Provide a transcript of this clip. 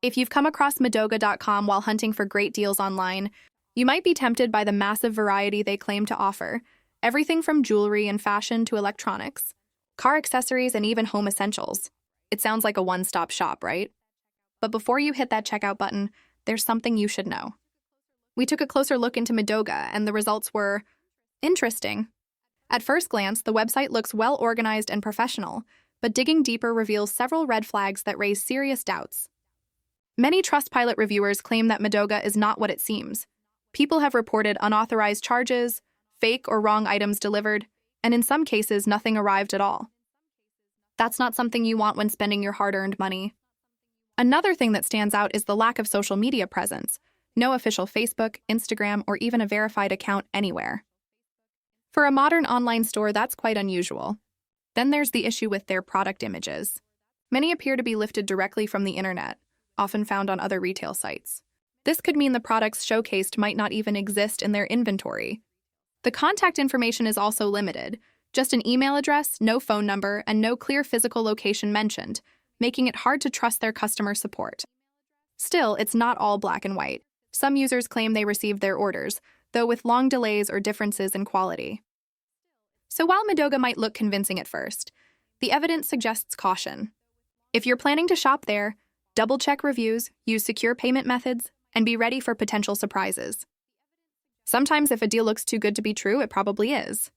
If you've come across Midoga.com while hunting for great deals online, you might be tempted by the massive variety they claim to offer. Everything from jewelry and fashion to electronics, car accessories, and even home essentials. It sounds like a one-stop shop, right? But before you hit that checkout button, there's something you should know. We took a closer look into Midoga, and the results were interesting. At first glance, the website looks well-organized and professional, but digging deeper reveals several red flags that raise serious doubts. Many Trustpilot reviewers claim that Midoga is not what it seems. People have reported unauthorized charges, fake or wrong items delivered, and in some cases, nothing arrived at all. That's not something you want when spending your hard-earned money. Another thing that stands out is the lack of social media presence. No official Facebook, Instagram, or even a verified account anywhere. For a modern online store, that's quite unusual. Then there's the issue with their product images. Many appear to be lifted directly from the internet, often found on other retail sites. This could mean the products showcased might not even exist in their inventory. The contact information is also limited, just an email address, no phone number, and no clear physical location mentioned, making it hard to trust their customer support. Still, it's not all black and white. Some users claim they received their orders, though with long delays or differences in quality. So while Midoga might look convincing at first, the evidence suggests caution. If you're planning to shop there, double-check reviews, use secure payment methods, and be ready for potential surprises. Sometimes if a deal looks too good to be true, it probably is.